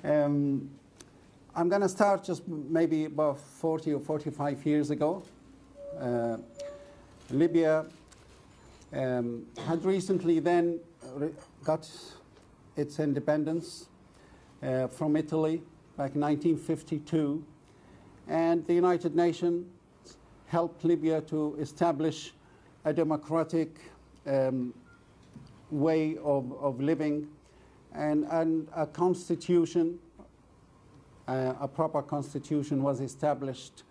I'm going to start just maybe about 40 or 45 years ago. Libya had recently then got its independence from Italy back in 1952, and the United Nations helped Libya to establish a democratic way of living and a constitution. A proper constitution was established,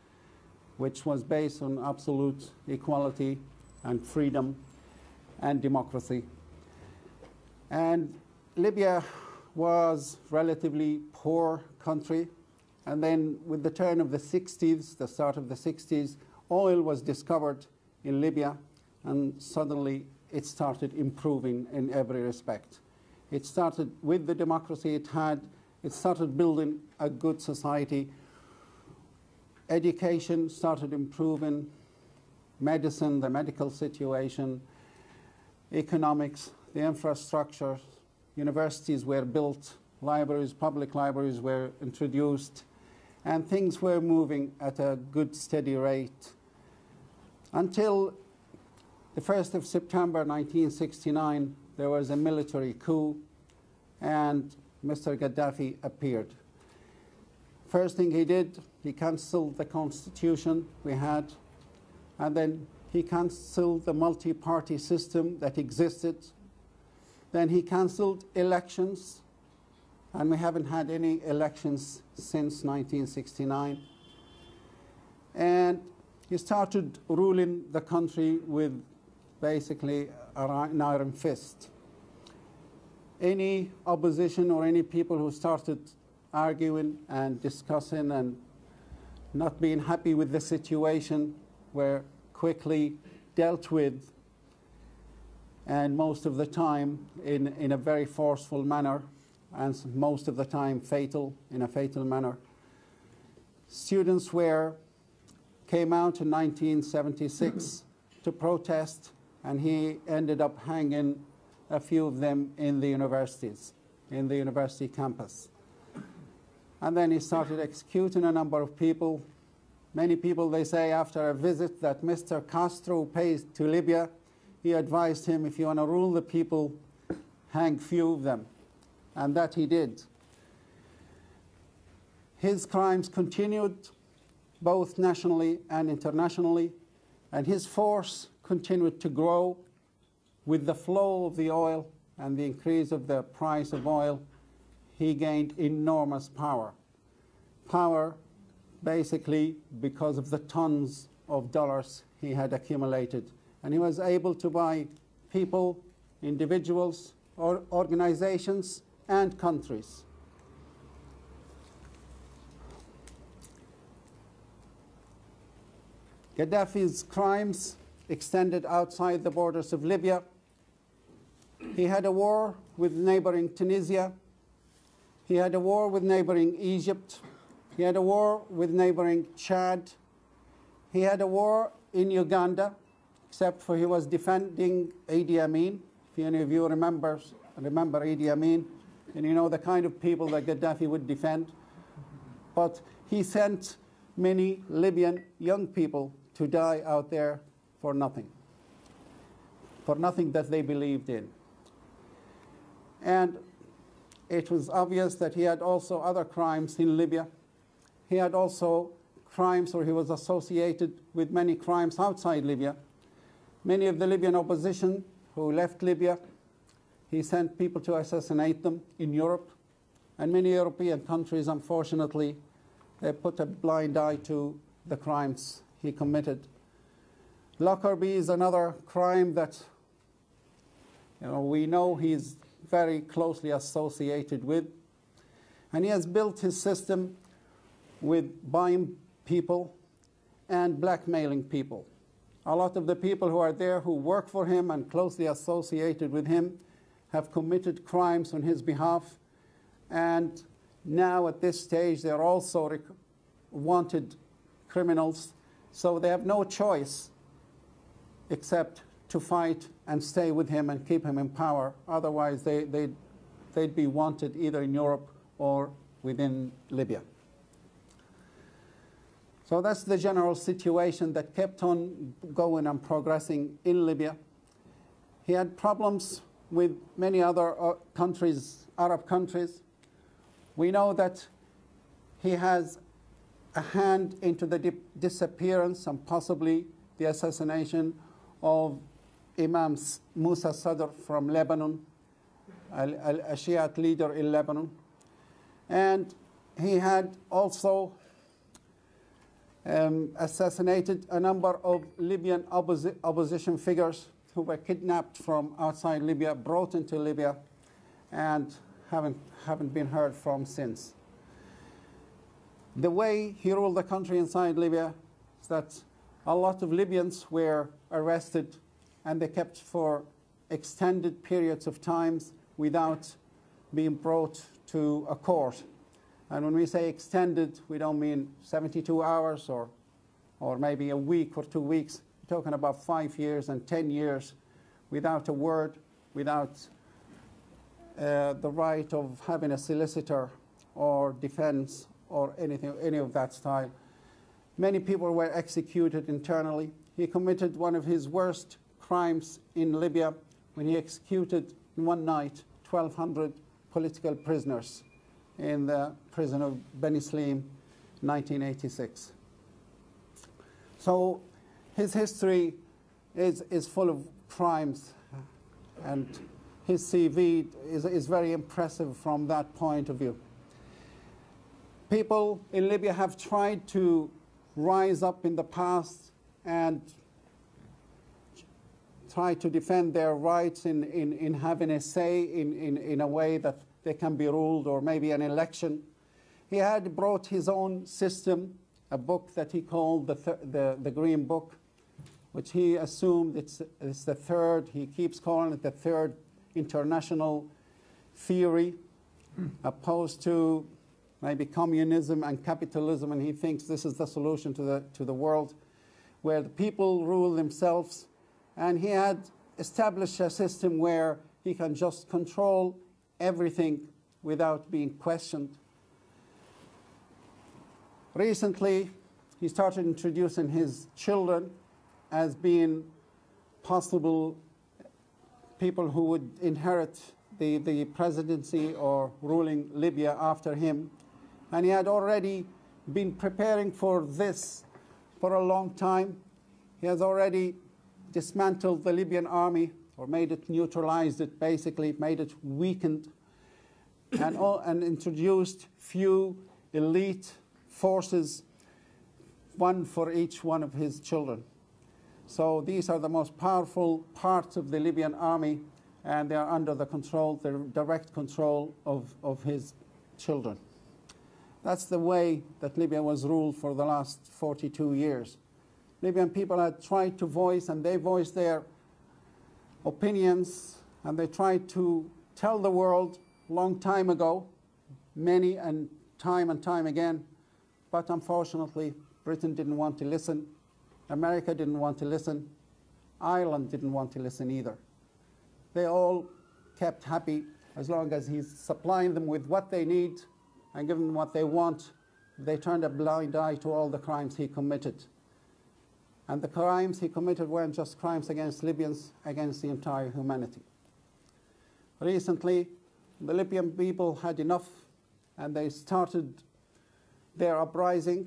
which was based on absolute equality and freedom and democracy. And Libya was a relatively poor country. And then with the turn of the 60s, the start of the 60s, oil was discovered in Libya, and suddenly it started improving in every respect. It started with the democracy it had. It started building a good society. Education started improving, medicine, the medical situation, economics, the infrastructure, universities were built, libraries, public libraries were introduced, and things were moving at a good, steady rate until the 1st of September 1969, there was a military coup, and Mr. Gaddafi appeared. First thing he did, he cancelled the constitution we had, and then he cancelled the multi-party system that existed. Then he cancelled elections, and we haven't had any elections since 1969. And he started ruling the country with basically an iron fist. Any opposition or any people who started arguing and discussing and not being happy with the situation were quickly dealt with, and most of the time in a very forceful manner, and most of the time in a fatal manner. Students came out in 1976 to protest, and he ended up hanging a few of them in the universities, in the university campus. And then he started executing a number of people. Many people, they say, after a visit that Mr. Castro paid to Libya, he advised him, if you want to rule the people, hang few of them. And that he did. His crimes continued, both nationally and internationally, and his force continued to grow. With the flow of the oil and the increase of the price of oil, he gained enormous power. Power basically because of the tons of dollars he had accumulated. And he was able to buy people, individuals, or organizations, and countries. Gaddafi's crimes extended outside the borders of Libya. He had a war with neighboring Tunisia. He had a war with neighboring Egypt. He had a war with neighboring Chad. He had a war in Uganda, except for he was defending Idi Amin. If any of you remember Idi Amin, and you know the kind of people that Gaddafi would defend. But he sent many Libyan young people to die out there for nothing that they believed in. And it was obvious that he had also other crimes in Libya. He had also crimes, or he was associated with many crimes outside Libya. Many of the Libyan opposition who left Libya, he sent people to assassinate them in Europe. And many European countries, unfortunately, they put a blind eye to the crimes he committed. Lockerbie is another crime that we know he's very closely associated with. And he has built his system with buying people and blackmailing people. A lot of the people who are there who work for him and closely associated with him have committed crimes on his behalf. And now at this stage, they're also wanted criminals. So they have no choice except to fight and stay with him and keep him in power. Otherwise, they'd be wanted either in Europe or within Libya. So that's the general situation that kept on going and progressing in Libya. He had problems with many other countries, Arab countries. We know that he has a hand into the disappearance and possibly the assassination of Imam Musa Sadr from Lebanon, a Shiite leader in Lebanon. And he had also assassinated a number of Libyan opposition figures who were kidnapped from outside Libya, brought into Libya, and haven't been heard from since. The way he ruled the country inside Libya is that a lot of Libyans were arrested and they kept for extended periods of times without being brought to a court. And when we say extended, we don't mean 72 hours or maybe a week or 2 weeks. We're talking about 5 years and 10 years without a word, without the right of having a solicitor or defense or any of that style. Many people were executed internally. He committed one of his worst crimes in Libya when he executed in one night 1,200 political prisoners in the prison of Beni Slim, 1986. So his history is full of crimes, and his CV is very impressive from that point of view. People in Libya have tried to rise up in the past and try to defend their rights in having a say in a way that they can be ruled, or maybe an election. He had brought his own system, a book that he called the Green Book, which he assumed it's the third, he keeps calling it the third international theory, opposed to maybe communism and capitalism, and he thinks this is the solution to the world, where the people rule themselves. And he had established a system where he can just control everything without being questioned. Recently, he started introducing his children as being possible people who would inherit the presidency or ruling Libya after him. And he had already been preparing for this for a long time. He has already dismantled the Libyan army, or made it, neutralized it, basically made it weakened, and introduced few elite forces, one for each one of his children. So these are the most powerful parts of the Libyan army, and they are under the control, the direct control of his children. That's the way that Libya was ruled for the last 42 years. Libyan people had tried to voice, and they voiced their opinions, and they tried to tell the world long time ago, many and time again, but unfortunately Britain didn't want to listen, America didn't want to listen, Ireland didn't want to listen either. They all kept happy as long as he's supplying them with what they need and giving them what they want. They turned a blind eye to all the crimes he committed. And the crimes he committed weren't just crimes against Libyans, against the entire humanity. Recently, the Libyan people had enough, and they started their uprising,